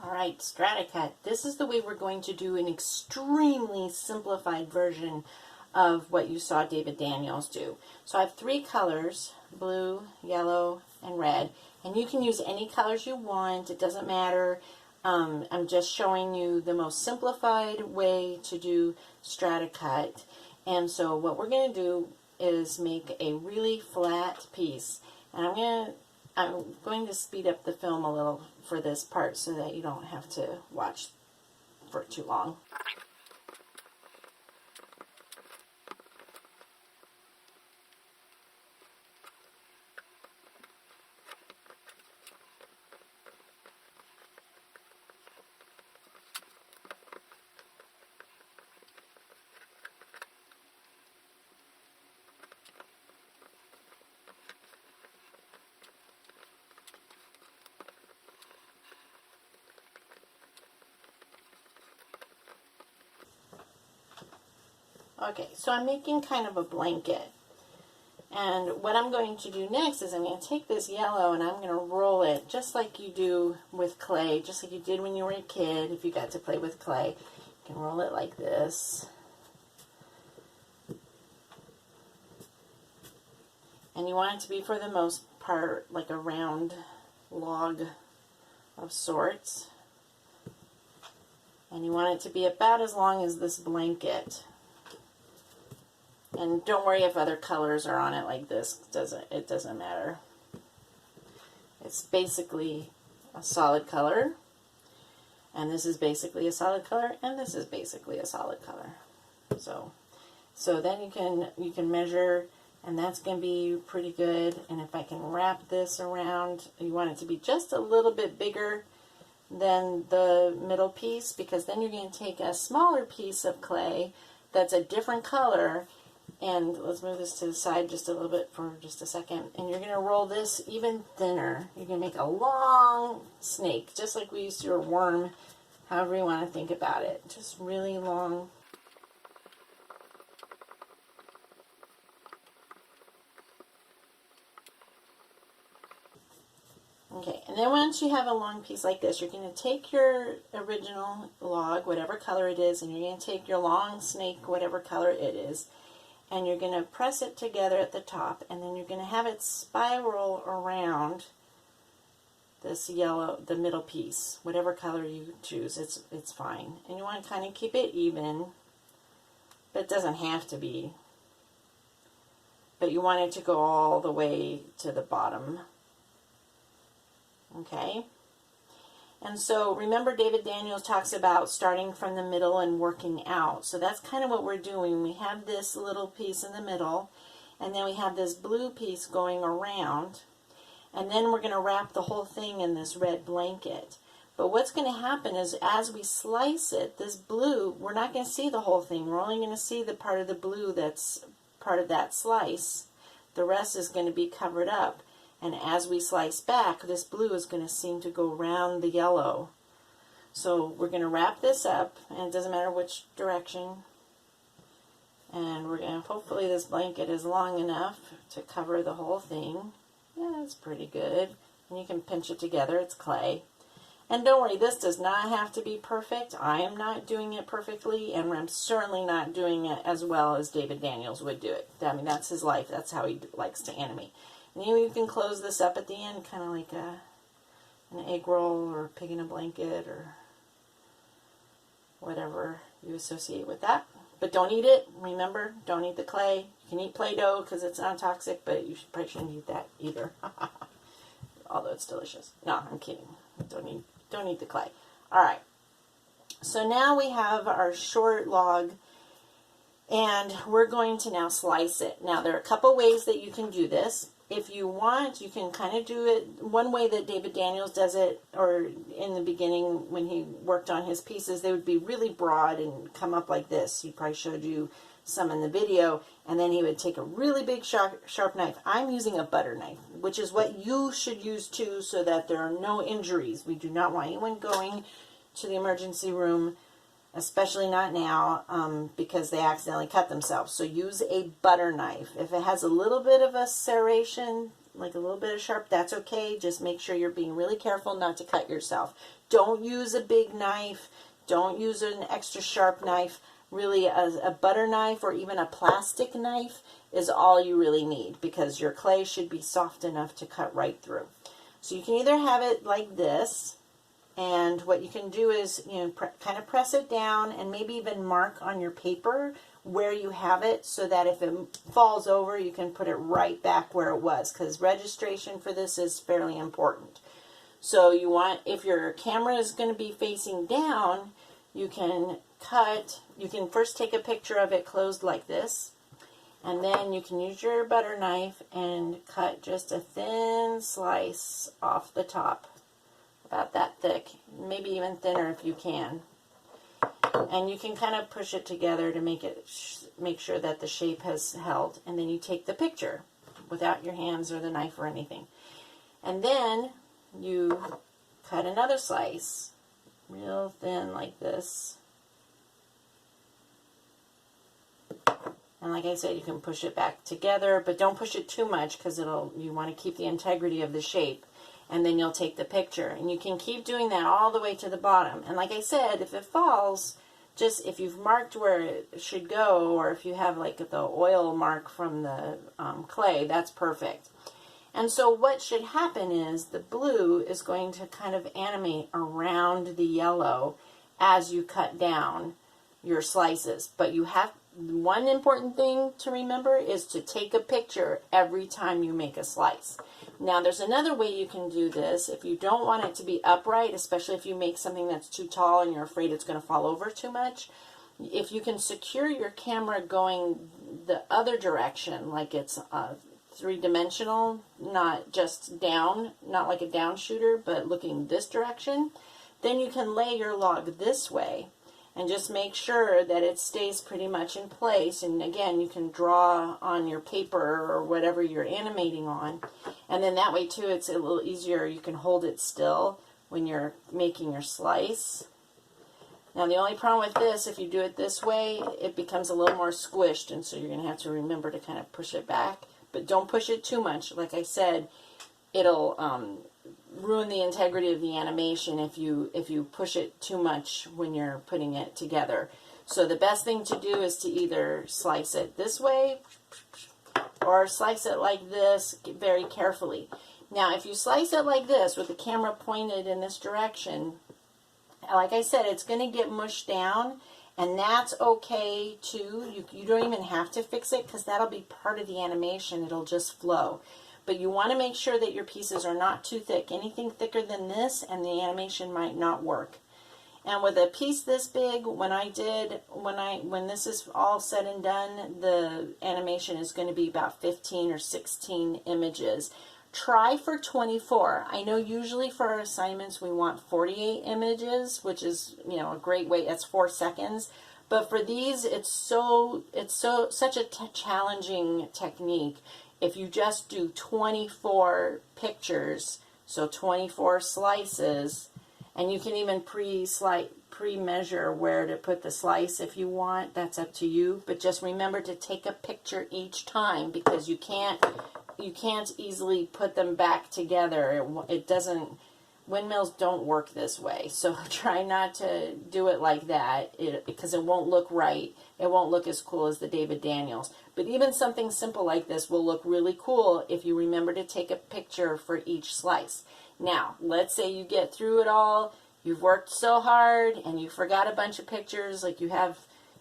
All right, Strata-cut. This is the way we're going to do an extremely simplified version of what you saw David Daniels do. So I have three colors, blue, yellow, and red. And you can use any colors you want. It doesn't matter. I'm just showing you the most simplified way to do Strata-cut. And so what we're going to do is make a really flat piece. And I'm going to speed up the film a little for this part so that you don't have to watch for too long. Okay, so I'm making kind of a blanket. And what I'm going to do next is I'm going to take this yellow and I'm going to roll it just like you do with clay, just like you did when you were a kid if you got to play with clay. You can roll it like this. And you want it to be, for the most part, like a round log of sorts. And you want it to be about as long as this blanket. And don't worry if other colors are on it like this. It doesn't matter. It's basically a solid color. And this is basically a solid color. And this is basically a solid color. So then you can measure, and that's going to be pretty good. And if I can wrap this around, you want it to be just a little bit bigger than the middle piece, because then you're going to take a smaller piece of clay that's a different color. And let's move this to the side just a little bit for just a second. And you're going to roll this even thinner. You're going to make a long snake, just like we used to do a worm, however you want to think about it. Just really long. Okay, and then once you have a long piece like this, you're going to take your original log, whatever color it is, and you're going to take your long snake, whatever color it is, and you're going to press it together at the top, and then you're going to have it spiral around this yellow, the middle piece, whatever color you choose, it's fine. And you want to kind of keep it even, but it doesn't have to be. But you want it to go all the way to the bottom. Okay? And so remember, David Daniels talks about starting from the middle and working out. So that's kind of what we're doing. We have this little piece in the middle, and then we have this blue piece going around, and then we're going to wrap the whole thing in this red blanket. But what's going to happen is as we slice it, this blue, we're not going to see the whole thing. We're only going to see the part of the blue that's part of that slice. The rest is going to be covered up. And as we slice back, this blue is going to seem to go around the yellow. So we're going to wrap this up, and it doesn't matter which direction. And we're going to, hopefully this blanket is long enough to cover the whole thing. Yeah, it's pretty good. And you can pinch it together, it's clay. And don't worry, this does not have to be perfect. I am not doing it perfectly, and I'm certainly not doing it as well as David Daniels would do it. I mean, that's his life. That's how he likes to animate. And you can close this up at the end, kind of like an egg roll or a pig in a blanket or whatever you associate with that. But don't eat it. Remember, don't eat the clay. You can eat Play-Doh because it's not toxic, but you probably shouldn't eat that either. Although it's delicious. No, I'm kidding. Don't eat the clay. All right. So now we have our short log, and we're going to now slice it. Now, there are a couple ways that you can do this. If you want, you can kind of do it one way that David Daniels does it, or in the beginning when he worked on his pieces, they would be really broad and come up like this. He probably showed you some in the video, and then he would take a really big sharp knife. I'm using a butter knife, which is what you should use too, so that there are no injuries. We do not want anyone going to the emergency room, especially not now, because they accidentally cut themselves. So use a butter knife. If it has a little bit of a serration, like a little bit of sharp, that's okay. Just make sure you're being really careful not to cut yourself. Don't use a big knife. Don't use an extra sharp knife. Really, a butter knife or even a plastic knife is all you really need, because your clay should be soft enough to cut right through. So you can either have it like this, and what you can do is, you know, kind of press it down and maybe even mark on your paper where you have it, so that if it falls over, you can put it right back where it was, because registration for this is fairly important. So you want, if your camera is going to be facing down, you can first take a picture of it closed like this, and then you can use your butter knife and cut just a thin slice off the top, about that thick, maybe even thinner if you can. And you can kind of push it together to make sure that the shape has held, and then you take the picture without your hands or the knife or anything. And then you cut another slice real thin like this. And like I said, you can push it back together, but don't push it too much, because you want to keep the integrity of the shape. And then you'll take the picture, and you can keep doing that all the way to the bottom. And like I said, if it falls, just if you've marked where it should go, or if you have like the oil mark from the clay, that's perfect. And so what should happen is the blue is going to kind of animate around the yellow as you cut down your slices. But you have, one important thing to remember is to take a picture every time you make a slice. Now, there's another way you can do this if you don't want it to be upright, especially if you make something that's too tall and you're afraid it's going to fall over too much. If you can secure your camera going the other direction, like it's three-dimensional, not just down, not like a down shooter, but looking this direction, then you can lay your log this way and just make sure that it stays pretty much in place. And again, you can draw on your paper or whatever you're animating on. And then that way too, it's a little easier. You can hold it still when you're making your slice. Now the only problem with this, if you do it this way, it becomes a little more squished, and so you're going to have to remember to kind of push it back. But don't push it too much. Like I said, it'll ruin the integrity of the animation if you push it too much when you're putting it together. So the best thing to do is to either slice it this way or slice it like this very carefully. Now if you slice it like this with the camera pointed in this direction, like I said, it's going to get mushed down, and that's okay too. You don't even have to fix it, because that'll be part of the animation. It'll just flow. But you want to make sure that your pieces are not too thick. Anything thicker than this and the animation might not work. And with a piece this big, when this is all said and done, the animation is going to be about 15 or 16 images. Try for 24. I know usually for our assignments we want 48 images, which is, you know, a great way. That's 4 seconds. But for these, it's such a challenging technique. If you just do 24 pictures, so 24 slices, and you can even pre-measure where to put the slice if you want. That's up to you. But just remember to take a picture each time, because you can't easily put them back together. It doesn't. Windmills don't work this way, so try not to do it like that, because it won't look right. It won't look as cool as the David Daniels. But even something simple like this will look really cool if you remember to take a picture for each slice. Now, let's say you get through it all, you've worked so hard, and you forgot a bunch of pictures, like you have,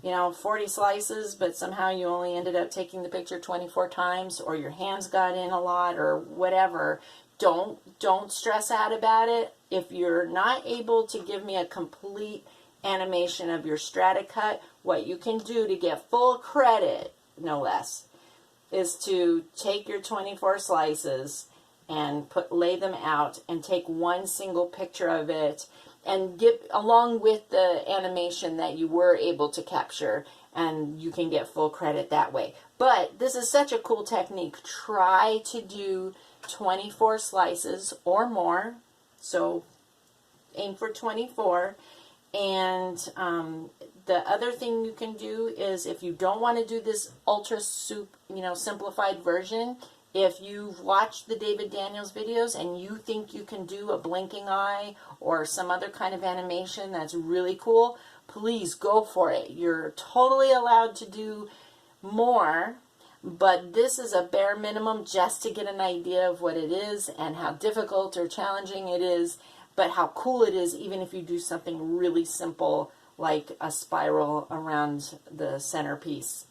40 slices, but somehow you only ended up taking the picture 24 times, or your hands got in a lot, or whatever. Don't stress out about it. If you're not able to give me a complete animation of your Strata-cut, what you can do to get full credit, no less, is to take your 24 slices and lay them out and take one single picture of it and give along with the animation that you were able to capture, and you can get full credit that way. But this is such a cool technique. Try to do 24 slices or more, so aim for 24. And the other thing you can do is, if you don't want to do this ultra simplified version, If you've watched the David Daniels videos and you think you can do a blinking eye or some other kind of animation that's really cool, please go for it. You're totally allowed to do more, but this is a bare minimum just to get an idea of what it is and how difficult or challenging it is, but how cool it is even if you do something really simple like a spiral around the centerpiece.